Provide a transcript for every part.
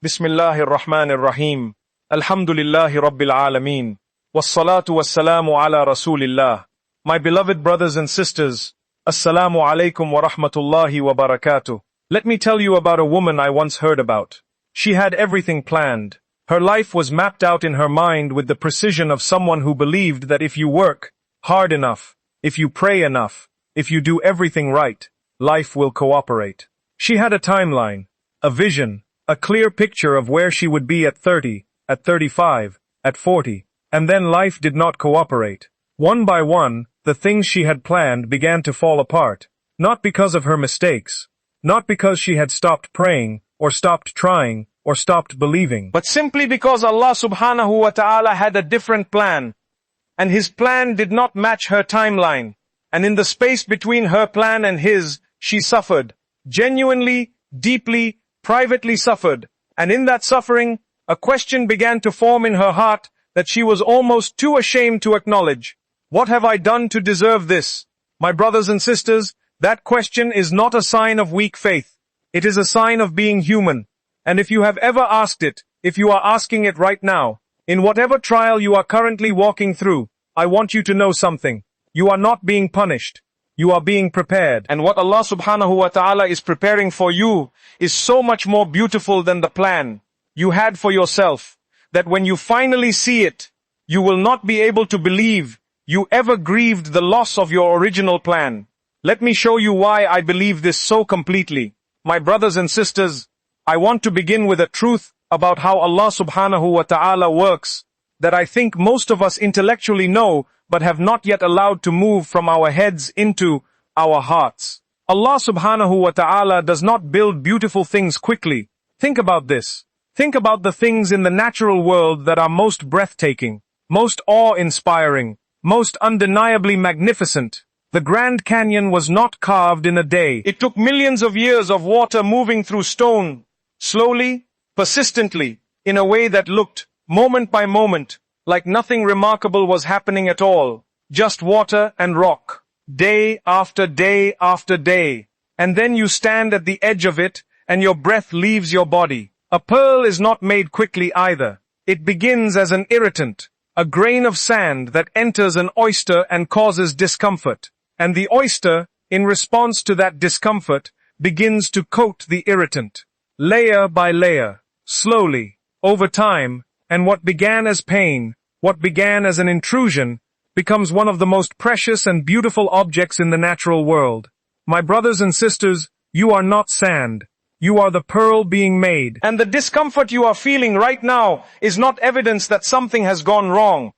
Bismillahir Rahmanir Rahim. Alhamdulillahi Rabbil Alameen. Wassalatu wassalamu ala Rasulillah. My beloved brothers and sisters, Assalamu alaikum wa rahmatullahi wa barakatuh. Let me tell you about a woman I once heard about. She had everything planned. Her life was mapped out in her mind with the precision of someone who believed that if you work hard enough, if you pray enough, if you do everything right, life will cooperate. She had a timeline, a vision, a clear picture of where she would be at 30, at 35, at 40, and then life did not cooperate. One by one, the things she had planned began to fall apart, not because of her mistakes, not because she had stopped praying, or stopped trying, or stopped believing, but simply because Allah subhanahu wa ta'ala had a different plan, and His plan did not match her timeline, and in the space between her plan and His, she suffered, genuinely, deeply, privately suffered, and in that suffering, a question began to form in her heart that she was almost too ashamed to acknowledge. What have I done to deserve this? My brothers and sisters, that question is not a sign of weak faith. It is a sign of being human. And if you have ever asked it, if you are asking it right now, in whatever trial you are currently walking through, I want you to know something. You are not being punished. You are being prepared. And what Allah subhanahu wa ta'ala is preparing for you is so much more beautiful than the plan you had for yourself, that when you finally see it, you will not be able to believe you ever grieved the loss of your original plan. Let me show you why I believe this so completely. My brothers and sisters, I want to begin with a truth about how Allah subhanahu wa ta'ala works that I think most of us intellectually know but have not yet allowed to move from our heads into our hearts. Allah subhanahu wa ta'ala does not build beautiful things quickly. Think about this. Think about the things in the natural world that are most breathtaking, most awe-inspiring, most undeniably magnificent. The Grand Canyon was not carved in a day. It took millions of years of water moving through stone, slowly, persistently, in a way that looked, moment by moment, like nothing remarkable was happening at all. Just water and rock. Day after day after day. And then you stand at the edge of it, and your breath leaves your body. A pearl is not made quickly either. It begins as an irritant, a grain of sand that enters an oyster and causes discomfort. And the oyster, in response to that discomfort, begins to coat the irritant, layer by layer, slowly, over time, and what began as pain, what began as an intrusion, becomes one of the most precious and beautiful objects in the natural world. My brothers and sisters, you are not sand. You are the pearl being made. And the discomfort you are feeling right now is not evidence that something has gone wrong.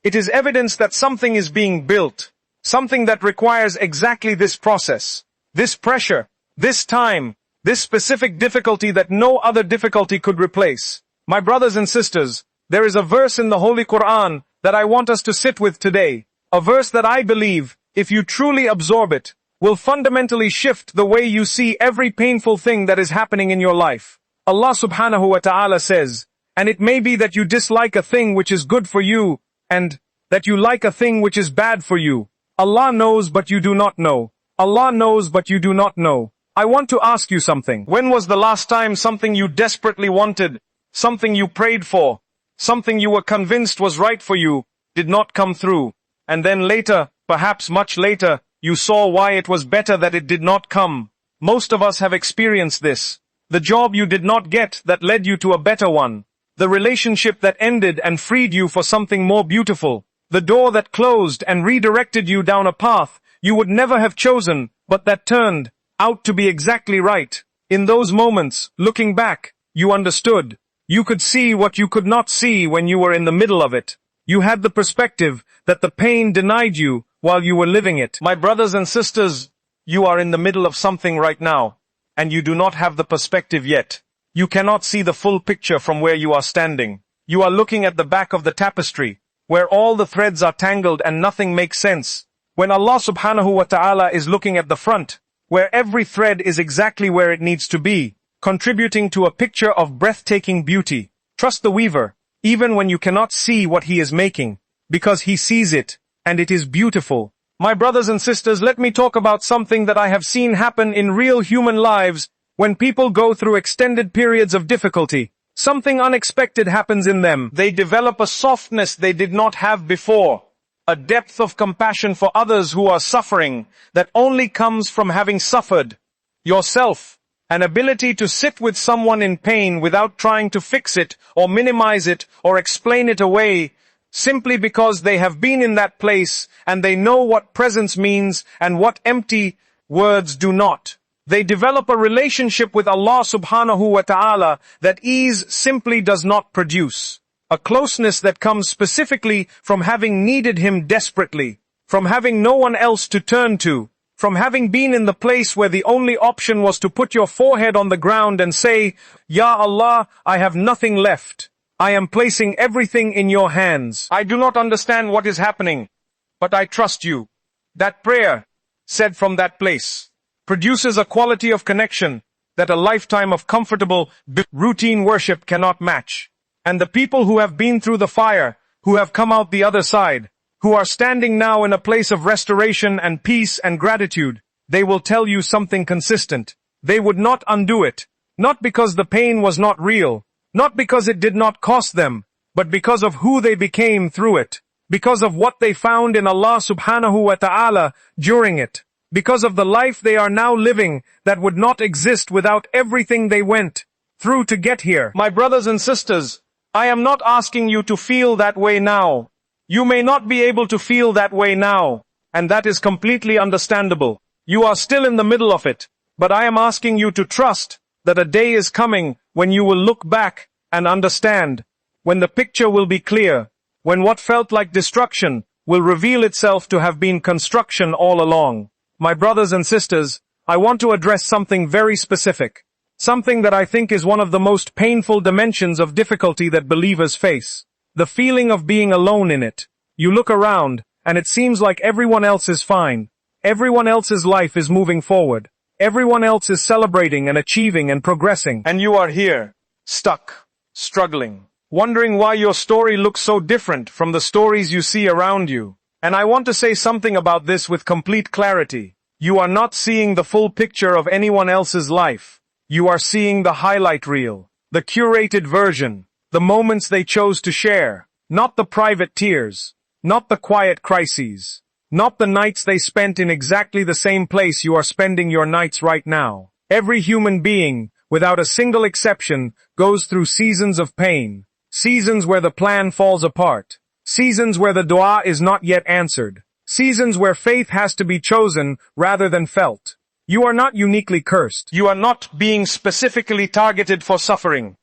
It is evidence that something is being built. Something that requires exactly this process, this pressure, this time, this specific difficulty that no other difficulty could replace. My brothers and sisters, there is a verse in the Holy Quran that I want us to sit with today. A verse that I believe, if you truly absorb it, will fundamentally shift the way you see every painful thing that is happening in your life. Allah subhanahu wa ta'ala says, and it may be that you dislike a thing which is good for you, and that you like a thing which is bad for you. Allah knows but you do not know. Allah knows but you do not know. I want to ask you something. When was the last time something you desperately wanted, something you prayed for, something you were convinced was right for you, did not come through, and then later, perhaps much later, you saw why it was better that it did not come? Most of us have experienced this. The job you did not get that led you to a better one. The relationship that ended and freed you for something more beautiful. The door that closed and redirected you down a path you would never have chosen, but that turned out to be exactly right. In those moments, looking back, you understood. You could see what you could not see when you were in the middle of it. You had the perspective that the pain denied you while you were living it. My brothers and sisters, you are in the middle of something right now, and you do not have the perspective yet. You cannot see the full picture from where you are standing. You are looking at the back of the tapestry, where all the threads are tangled and nothing makes sense. When Allah subhanahu wa ta'ala is looking at the front, where every thread is exactly where it needs to be, contributing to a picture of breathtaking beauty. Trust the weaver, even when you cannot see what he is making, because he sees it, and it is beautiful. My brothers and sisters, let me talk about something that I have seen happen in real human lives when people go through extended periods of difficulty. Something unexpected happens in them. They develop a softness they did not have before. A depth of compassion for others who are suffering that only comes from having suffered yourself. An ability to sit with someone in pain without trying to fix it or minimize it or explain it away, simply because they have been in that place and they know what presence means and what empty words do not. They develop a relationship with Allah subhanahu wa ta'ala that ease simply does not produce. A closeness that comes specifically from having needed Him desperately, from having no one else to turn to, from having been in the place where the only option was to put your forehead on the ground and say, Ya Allah, I have nothing left. I am placing everything in your hands. I do not understand what is happening, but I trust you. That prayer, said from that place, produces a quality of connection that a lifetime of comfortable, routine worship cannot match. And the people who have been through the fire, who have come out the other side, who are standing now in a place of restoration and peace and gratitude, they will tell you something consistent. They would not undo it, not because the pain was not real, not because it did not cost them, but because of who they became through it, because of what they found in Allah subhanahu wa ta'ala during it, because of the life they are now living that would not exist without everything they went through to get here. My brothers and sisters, I am not asking you to feel that way now. You may not be able to feel that way now, and that is completely understandable. You are still in the middle of it, but I am asking you to trust that a day is coming when you will look back and understand, when the picture will be clear, when what felt like destruction will reveal itself to have been construction all along. My brothers and sisters, I want to address something very specific, something that I think is one of the most painful dimensions of difficulty that believers face. The feeling of being alone in it. You look around, and it seems like everyone else is fine. Everyone else's life is moving forward. Everyone else is celebrating and achieving and progressing. And you are here, stuck, struggling, wondering why your story looks so different from the stories you see around you. And I want to say something about this with complete clarity. You are not seeing the full picture of anyone else's life. You are seeing the highlight reel, the curated version, the moments they chose to share, not the private tears, not the quiet crises, not the nights they spent in exactly the same place you are spending your nights right now. Every human being, without a single exception, goes through seasons of pain, seasons where the plan falls apart, seasons where the dua is not yet answered, seasons where faith has to be chosen rather than felt. You are not uniquely cursed. You are not being specifically targeted for suffering.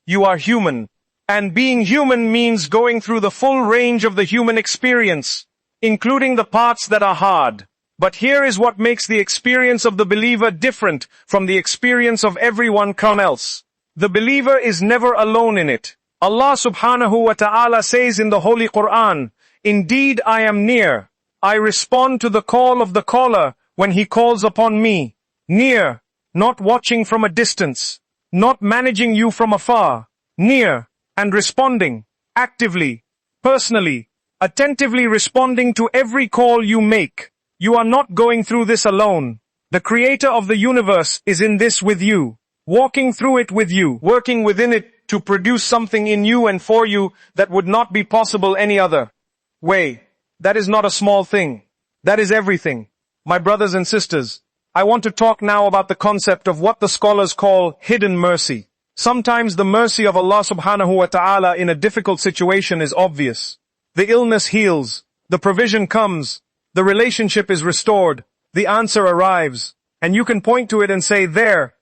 You are human. And being human means going through the full range of the human experience, including the parts that are hard. But here is what makes the experience of the believer different from the experience of everyone else. The believer is never alone in it. Allah subhanahu wa ta'ala says in the Holy Quran, "Indeed I am near. I respond to the call of the caller when he calls upon me." Near, not watching from a distance, not managing you from afar. Near, and responding, actively, personally, attentively responding to every call you make. You are not going through this alone. The Creator of the universe is in this with you, walking through it with you, working within it to produce something in you and for you that would not be possible any other way. That is not a small thing. That is everything. My brothers and sisters, I want to talk now about the concept of what the scholars call hidden mercy. Sometimes the mercy of Allah subhanahu wa ta'ala in a difficult situation is obvious. The illness heals, the provision comes, the relationship is restored, the answer arrives, and you can point to it and say, there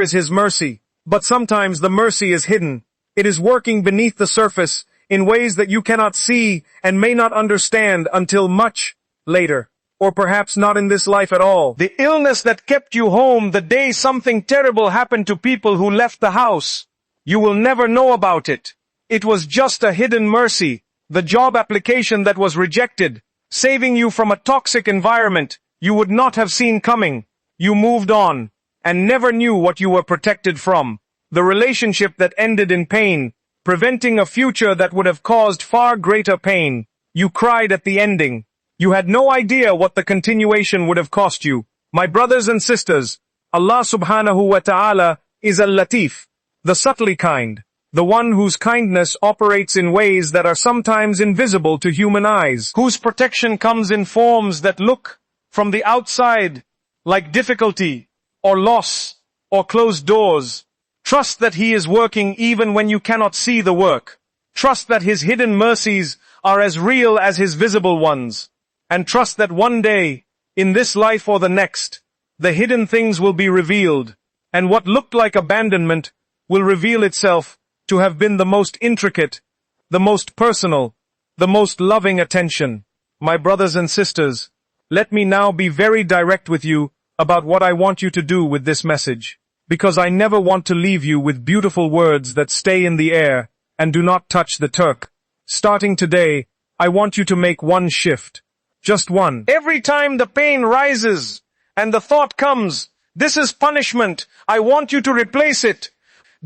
is His mercy. But sometimes the mercy is hidden. It is working beneath the surface in ways that you cannot see and may not understand until much later. Or perhaps not in this life at all. The illness that kept you home the day something terrible happened to people who left the house. You will never know about it. It was just a hidden mercy. The job application that was rejected, saving you from a toxic environment you would not have seen coming. You moved on, and never knew what you were protected from. The relationship that ended in pain, preventing a future that would have caused far greater pain. You cried at the ending. You had no idea what the continuation would have cost you. My brothers and sisters, Allah subhanahu wa ta'ala is al-Latif, the subtly kind, the one whose kindness operates in ways that are sometimes invisible to human eyes, whose protection comes in forms that look, from the outside, like difficulty, or loss, or closed doors. Trust that He is working even when you cannot see the work. Trust that His hidden mercies are as real as His visible ones. And trust that one day, in this life or the next, the hidden things will be revealed, and what looked like abandonment will reveal itself to have been the most intricate, the most personal, the most loving attention. My brothers and sisters, let me now be very direct with you about what I want you to do with this message, because I never want to leave you with beautiful words that stay in the air and do not touch the turk. Starting today, I want you to make one shift. Just one. Every time the pain rises and the thought comes, this is punishment, I want you to replace it,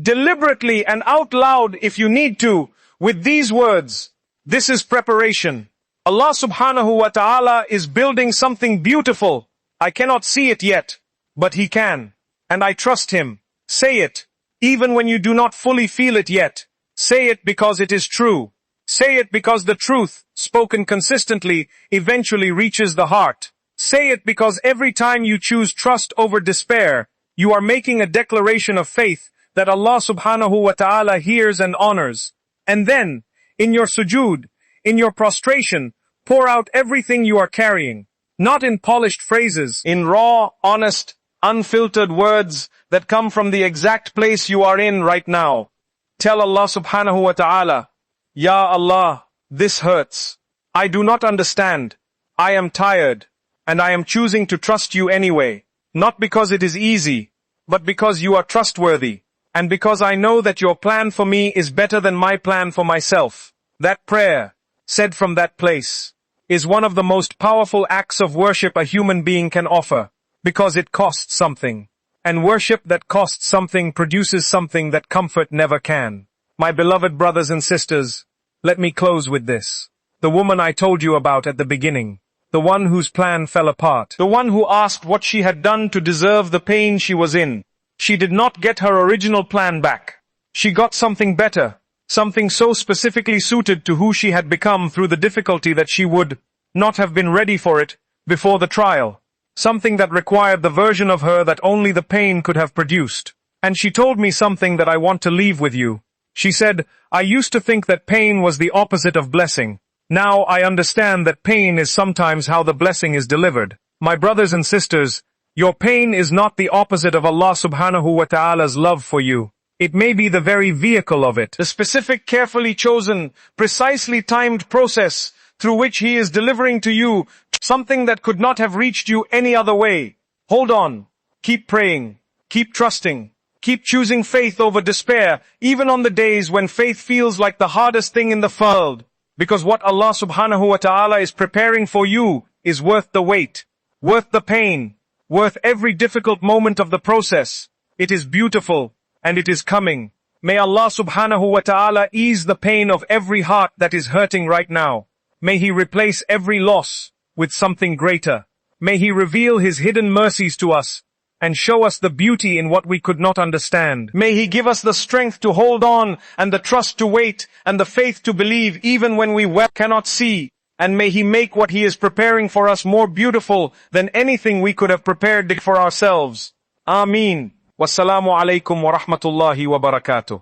deliberately and out loud if you need to, with these words: this is preparation. Allah subhanahu wa ta'ala is building something beautiful. I cannot see it yet, but He can. And I trust Him. Say it, even when you do not fully feel it yet. Say it because it is true. Say it because the truth, spoken consistently, eventually reaches the heart. Say it because every time you choose trust over despair, you are making a declaration of faith that Allah subhanahu wa ta'ala hears and honors. And then, in your sujood, in your prostration, pour out everything you are carrying. Not in polished phrases, in raw, honest, unfiltered words that come from the exact place you are in right now. Tell Allah subhanahu wa ta'ala, Ya Allah, this hurts. I do not understand. I am tired, and I am choosing to trust you anyway. Not because it is easy, but because you are trustworthy, and because I know that your plan for me is better than my plan for myself. That prayer, said from that place, is one of the most powerful acts of worship a human being can offer, because it costs something. And worship that costs something produces something that comfort never can. My beloved brothers and sisters, let me close with this. The woman I told you about at the beginning, the one whose plan fell apart, the one who asked what she had done to deserve the pain she was in. She did not get her original plan back. She got something better, something so specifically suited to who she had become through the difficulty that she would not have been ready for it before the trial. Something that required the version of her that only the pain could have produced. And she told me something that I want to leave with you. She said, I used to think that pain was the opposite of blessing. Now I understand that pain is sometimes how the blessing is delivered. My brothers and sisters, your pain is not the opposite of Allah subhanahu wa ta'ala's love for you. It may be the very vehicle of it, the specific, carefully chosen, precisely timed process through which He is delivering to you something that could not have reached you any other way. Hold on. Keep praying. Keep trusting. Keep choosing faith over despair, even on the days when faith feels like the hardest thing in the world. Because what Allah subhanahu wa ta'ala is preparing for you is worth the wait, worth the pain, worth every difficult moment of the process. It is beautiful, and it is coming. May Allah subhanahu wa ta'ala ease the pain of every heart that is hurting right now. May He replace every loss with something greater. May He reveal His hidden mercies to us and show us the beauty in what we could not understand. May He give us the strength to hold on and the trust to wait and the faith to believe even when we cannot see. And may He make what He is preparing for us more beautiful than anything we could have prepared for ourselves. Ameen. Wassalamu alaikum wa rahmatullahi wa barakatuh.